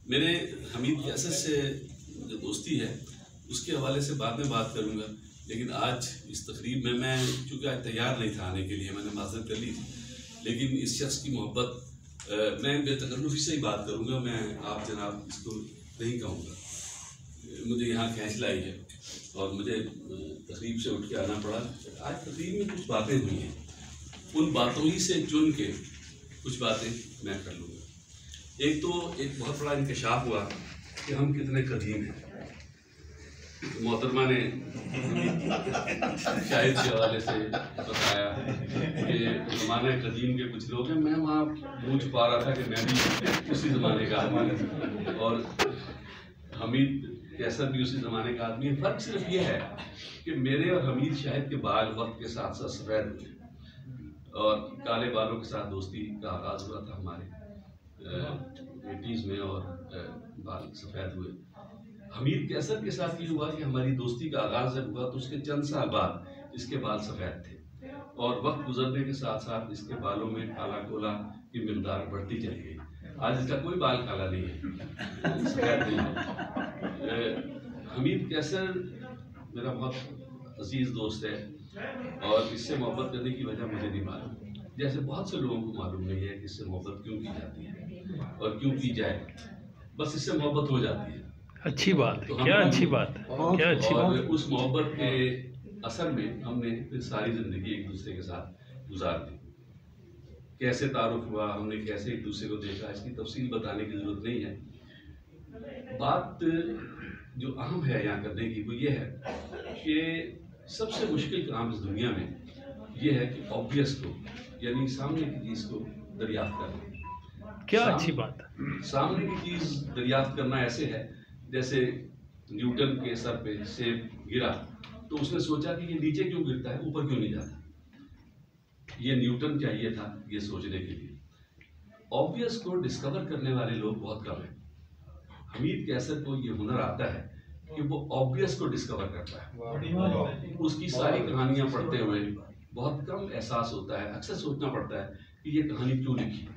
मेरे हमीद कैसर से जो दोस्ती है उसके हवाले से बाद में बात करूंगा, लेकिन आज इस तकरीब में मैं चूँकि आज तैयार नहीं था आने के लिए, मैंने माजरत कर ली थी, लेकिन इस शख्स की मोहब्बत मैं बेतकल्लुफ़ी से ही बात करूंगा। मैं आप जनाब इसको नहीं कहूँगा, मुझे यहाँ खींच लाई है और मुझे तकरीब से उठ के आना पड़ा। आज तकरीब में कुछ बातें हुई हैं, उन बातों ही से चुन के कुछ बातें मैं कर लूँगा। एक बहुत बड़ा इंकशाफ हुआ कि हम कितने कदीम हैं। मोहतरमा ने शाहिद के हवाले से बताया कि ज़माने कदीम के कुछ लोग हैं। मैं वहाँ पूछ पा रहा था कि मैं भी उसी ज़माने का आदमी हूँ और हमीद कैसर भी उसी ज़माने का आदमी है। फ़र्क सिर्फ ये है कि मेरे और हमीद शाहिद के बाल वक्त के साथ साथ सफ़ेद हुए और काले बालों के साथ दोस्ती का आगाज़ हुआ था हमारे 80s में और बाल सफ़ेद हुए। हमीद कैसर के साथ ये हुआ कि हमारी दोस्ती का आगाज़ जब हुआ तो उसके चंद साल बाद इसके बाल सफ़ेद थे और वक्त गुजरने के साथ साथ इसके बालों में काला कोला की मिकदार बढ़ती चली गई। आज इसका कोई बाल काला नहीं है, सफ़ेद नहीं है। हमीद कैसर मेरा बहुत अजीज़ दोस्त है और इससे मोहब्बत करने की वजह मुझे नहीं मालूम, जैसे बहुत से लोगों को मालूम नहीं है कि इससे मोहब्बत क्यों की जाती है और क्यों की जाए, बस इससे मोहब्बत हो जाती है। अच्छी बात है, तो क्या अच्छी बात है, क्या अच्छी बात है। उस मोहब्बत के असर में हमने फिर सारी ज़िंदगी एक दूसरे के साथ गुजार दी। कैसे तारुफ हुआ, हमने कैसे एक दूसरे को देखा, इसकी तफसील बताने की ज़रूरत नहीं है। बात जो अहम है यहाँ करने की वो ये है कि सबसे मुश्किल काम इस दुनिया में ये है कि ऑब्वियस को, यानी सामने की चीज़ को दरियाफ्त करना। क्या अच्छी बात है। सामने की चीज़ दरियाफ्त करना ऐसे है जैसे न्यूटन के सर पे सेब गिरा तो उसने सोचा कि ये नीचे क्यों गिरता है, ऊपर क्यों नहीं जाता। ये न्यूटन चाहिए था ये सोचने के लिए। ऑब्वियस को डिस्कवर करने वाले लोग बहुत कम हैं। हमीद कैसर को ये हुनर आता है कि वो ऑब्वियस को डिस्कवर करता है। उसकी सारी कहानियां पढ़ते हुए बहुत कम एहसास होता है, अक्सर सोचना पड़ता है कि ये कहानी क्यों लिखी।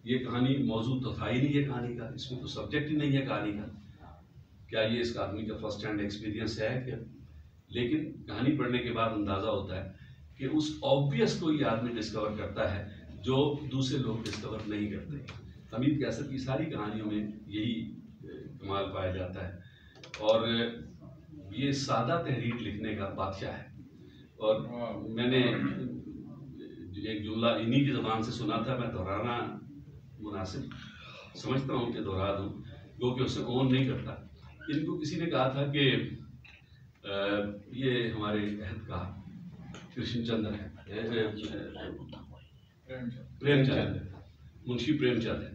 ये कहानी मौजू तो था ही नहीं है कहानी का, इसमें तो सब्जेक्ट ही नहीं है कहानी का, क्या ये इस आदमी का फर्स्ट हैंड एक्सपीरियंस है क्या। लेकिन कहानी पढ़ने के बाद अंदाज़ा होता है कि उस ऑब्वियस को ये आदमी डिस्कवर करता है जो दूसरे लोग डिस्कवर नहीं करते। हमीद कैसर की सारी कहानियों में यही कमाल पाया जाता है और ये सादा तहरीर लिखने का बादशाह है। और मैंने एक जुमला इन्हीं की ज़बान से सुना था, मैं दोहराना मुनासिब समझता हूँ कि दोहरा दूँ, क्योंकि उससे ओन नहीं करता। इनको किसी ने कहा था कि ये हमारे अहद का कृष्णचंद्र है, प्रेमचंद, मुंशी प्रेमचंद है।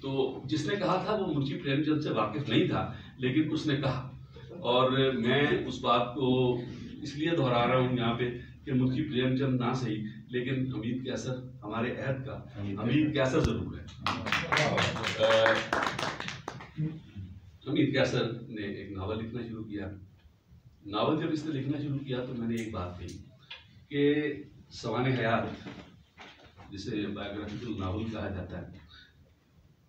तो जिसने कहा था वो मुंशी प्रेमचंद से वाकिफ नहीं था, लेकिन उसने कहा और मैं उस बात को इसलिए दोहरा रहा हूँ यहाँ पे कि मुंशी प्रेमचंद ना सही, लेकिन हमीद कैसर हमारे अहद का हमीद कैसर जरूर है। हमीद कैसर ने एक नावल लिखना शुरू किया। नावल जब इसने लिखना शुरू किया तो मैंने एक बात कही कि सवाने हयात, जिसे बायोग्राफिकल नावल कहा जाता है,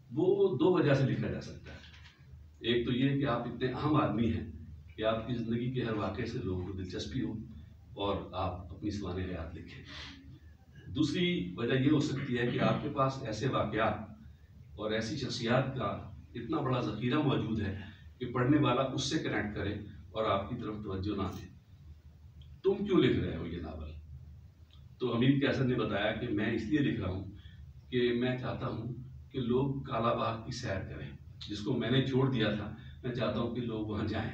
वो दो वजह से लिखा जा सकता है। एक तो ये कि आप इतने अहम आदमी हैं कि आपकी ज़िंदगी के हर वाक़े से लोगों को दिलचस्पी हो और आप अपनी सवाने हयात लिखें। दूसरी वजह ये हो सकती है कि आपके पास ऐसे वाक़यात और ऐसी शख्सियात का इतना बड़ा ज़ख़ीरा मौजूद है कि पढ़ने वाला उससे कनेक्ट करे और आपकी तरफ तवज्जो ना दे। तुम क्यों लिख रहे हो ये नावल? तो हमीद कैसर ने बताया कि मैं इसलिए लिख रहा हूँ कि मैं चाहता हूँ कि लोग काला बाग की सैर करें, जिसको मैंने छोड़ दिया था। मैं चाहता हूँ कि लोग वहाँ जाएं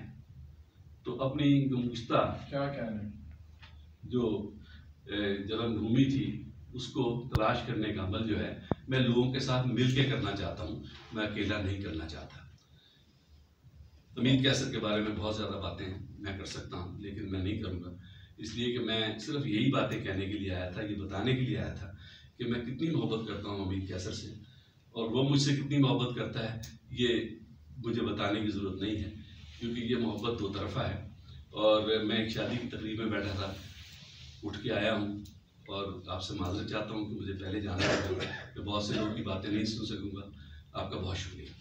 तो अपनी गुमशुदा क्या कहने जो जन्मभूमि थी उसको तलाश करने का अमल जो है मैं लोगों के साथ मिल के करना चाहता हूँ, मैं अकेला नहीं करना चाहता। हमीद कैसर के बारे में बहुत ज़्यादा बातें मैं कर सकता हूँ, लेकिन मैं नहीं करूँगा, इसलिए कि मैं सिर्फ यही बातें कहने के लिए आया था, ये बताने के लिए आया था कि मैं कितनी मोहब्बत करता हूँ हमीद कैसर से और वो मुझसे कितनी मोहब्बत करता है ये मुझे बताने की ज़रूरत नहीं है, क्योंकि ये मोहब्बत दो तरफ़ा है। और मैं एक शादी की तकरीब में बैठा था, उठ के आया हूँ और आपसे माज़रत चाहता हूँ कि मुझे पहले जाना है, मैं बहुत से लोगों की बातें नहीं सुन सकूँगा। आपका बहुत शुक्रिया।